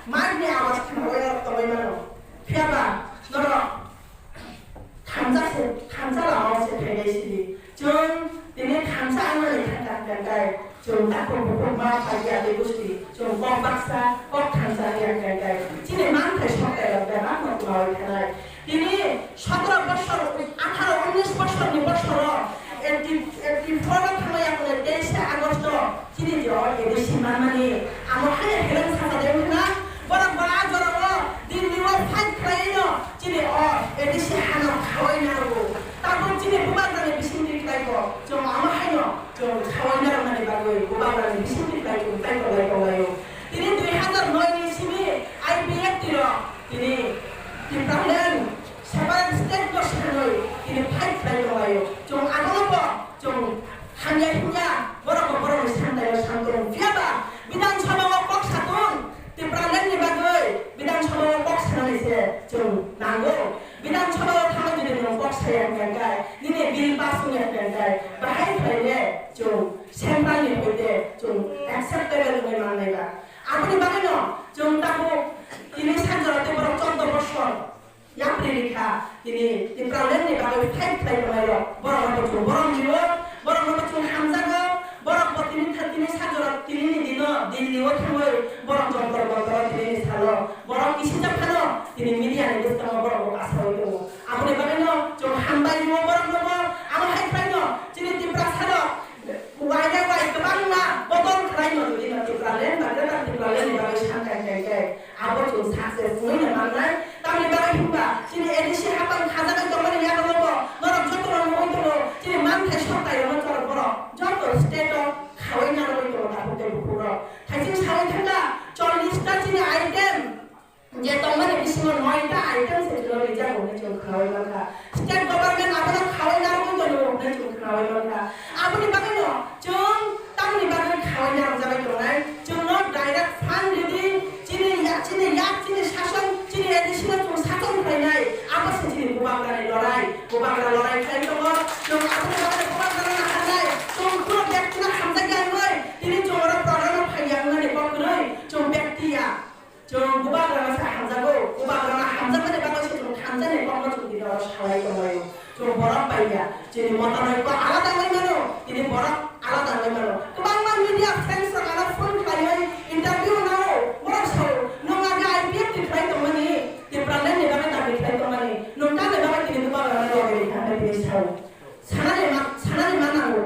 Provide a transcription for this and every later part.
마이니 아와스 타고야 또이마노 피아바 너로 감사라고 되겠으니 좀 내내 감사하는 간단하게 좀 딱고 막 하기야 되고 싶이 좀꼭 박사 꼭 감사해야 된다. 진짜 많다 싶어요. 내가 막 나올 때는 ini 17 বছর 18 19 বছর নিবছর এটি ফরম থামায়া বলে 23 আগস্ট চিনি জ এদেশি মানমানি আমার হাতে হেলেন সাথে দেবে না বড় বড় জড় দিন নিও ফাইট খাইনো চিনি ও এদেশি হানো খাওয়াই না গো তারপর চিনি বুবাগানে বিসিন্দি খাইবো 저 আমার হাইনো 저 খাওয়াই না মানে বাগই বুবাগানে বিসিন্দি খাইবো খাইবো লাইও তিনি 2009 নি সিমি আইবিএফ দিল তিনি 디프라렌 세바란 스테이트 버스를 이리 파이프라인 와요. 좀 아동어버 좀 하냐 힘냐 뭐라고 산다요 산동 피아바 미단 처먹어 꼭 사돈 디프라렌 니바글 미단 처먹어 꼭 사는 이제 좀 나고 미단 처먹어 타가지고 꼭 사야 한다. 니네 밀바송이 한다. 파이프라인에 좀 생방이 볼때좀 액셉트되는 걸 만나가 아무리 말해도 좀 따고 ini sanjara te borok 14 বছর Afrika ini di Pralen ni bagai fight play bayo borok apa borok niwo borok apa hamzaga borok ini ini sanjara ini dino dino thangoi borok borok ini salo borok isi japano ini media ni bestama borok asal itu amune bagano jong hambai niwo borok nobo amo fight play no jini di prasado wai kebangna botol krai no di Pralen bagai di Pralen ni bagai santai 아버지 사세 보이는 만날 땅이 나가 힘봐 지금 애들이 한번 가자가 정말 야가 먹어 너랑 저쪽으로 모이도록 지금 많대 쉬었다 이런 것처럼 보러 저도 스테이터 가와이냐로 모이도록 다 보고 보러 다시 사회 탄다 저 리스트 지금 아이템 이제 동만에 비시면 모이다 아이템 세트로 이제 오늘 좀 가와이만가 스테이트 거버면 아버지 가와이냐로 모이도록 오늘 좀 가와이만가 아버지 막아요 좀 땅이 막을 가와이냐로 잡아있도록 좀너 다이렉트 펀드디 진의 사선 진의 애들 신경 좀 사선 가이나이 아버지 진의 고방가의 러라이 가이는 거 좀 앞으로 가는 고방가는 하나이 좀 그런 백지나 감자기 한 거이 이리 좀 어렵 떠나는 파이양만의 뻑그는 좀 백지야 좀 고방가는 감자고 고방가는 감자만의 bagasi 좀 감자의 뻑을 좀 이리 샤와이 거예요 좀 버럭 파이야 진의 못하는 거 알아다 가면은 이리 버럭 알아다 가면은 그방만 미디어 프렌스 가나 폰 가이나이 인터뷰 나오 뭐라 서 Pralen ni bagai tapi kita itu mana? Nunta ni bagai kita buat orang orang kita ada di sana. Sana ni mana aku?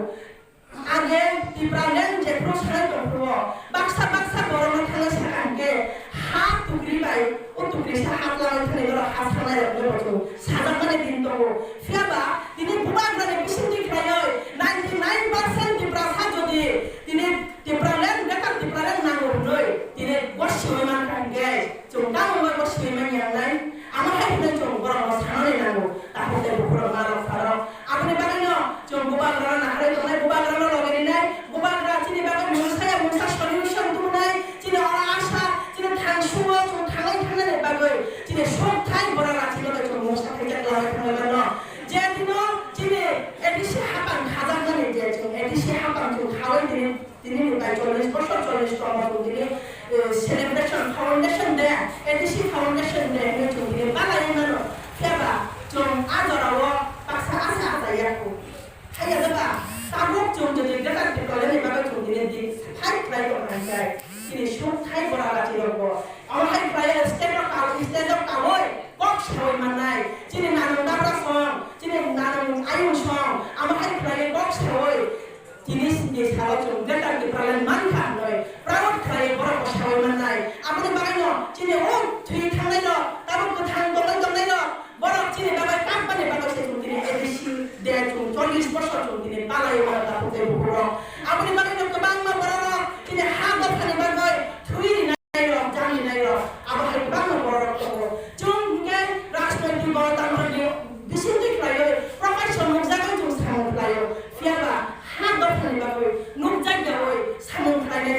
Ada di Pralen jepro sana tu pun. Baksa orang orang sekarang ke hat tu kribai, tu krisa hat lawan tu ni orang hat sana yang tu. Sana mana dinto. Siapa? Ini bukan mana bisin di kerja. 99% di prasa jadi. Ini di Pralen dekat di Pralen nangur noi. Ini bos memang kan guys. Cuma orang bos memang yang lain. Ama hai 좀 뭐라고 상하네라고 나한테 부끄러워 말아 아버님 방은요 좀 무바그라 나를 전에 무바그라로 로게리네 무바그라 진이 방은 문사야 문사 솔루션 두나이 진이 아샤 진이 당수어 좀 당을 타는 방을 진이 쇼타임 뭐라라 진이가 좀 문사 되겠다 그러면은 제디노 진이 에디시 하방 가장간에 이제 좀 에디시 하방 좀 가을들이 দিনে তাই 40 বছর 40 tomato দিনে celebration foundation দে ADC foundation দে চুরি বালাই মানো কেবা 좀 아저라고 박사 아사 야고 하야 되바 তাবক 좀 যদি গেটা কলেজে বাবা 좀 দিনে দি হাই প্রাই করতে তিনি শুট হাই বড়ালা দিরব আর হাই প্রাই স্টেপ অফ কাওই কক সই মানাই যিনি নানং দাবরা সং যিনি নানং আয়ু সং আমার হাই প্রাই কক সই Jenis salah 좀 gata di Pralen mankan noi prawat kaya borok sawai manai apne bagano jini thui thangai no tabuk ko thang dongai no borok jini babai kampane bagai se tum dine edisi de tum 40 বছর tum dine palai wala ta pute buro apne bagano kebang ma borok jini habat khani bagai thui nai ro jani nai ro abai bang borok to jung ke rashtrapati borok tamro di bisinti klayo profession mukzaga jung sang klayo fiaba 하도 편이 바고 농장가 왜 사는 타에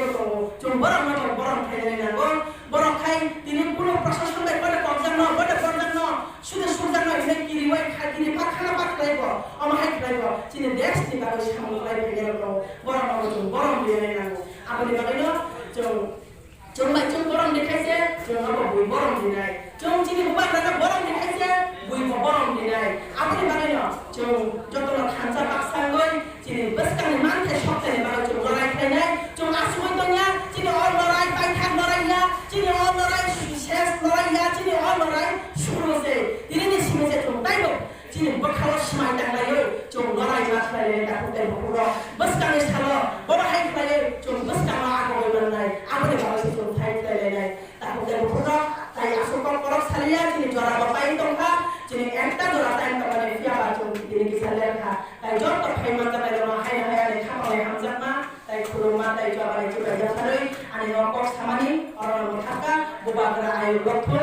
जों अब बुई बरम दिनाय जों जिनि हौवाफ्रानो बरम दिनायसे बुइखौ बरम दिनाय आबुनि बागैनो जों जतन थांसा बाक्सांगै जिनि बसकानि मानथे सप्तानि बागै जों लरायख्लायनाय जों आसुमै दंया जिनि अल लराय बायथाक लरायला जिनि अल लराय सेस लरायला जिनि अल लराय सुरुसे दिनैनि सिमेसे जों दाइबो जिनि बखाव सिमाय दांलायो जों लराय लाख्लायनाय दाखुते बखुरो बसकानि सालो बर हायख्लायो जों बसकामा आगै बननाय आबुनि बागै जों थायख्लायनाय दाखुते बखुरो ताई आसुकल करक सालिया जिनि जरा बापाय दंखा जिनि एकटा जरा ताई तमाने फियाबा जों दिनै किसालेरखा ताई जत फायमा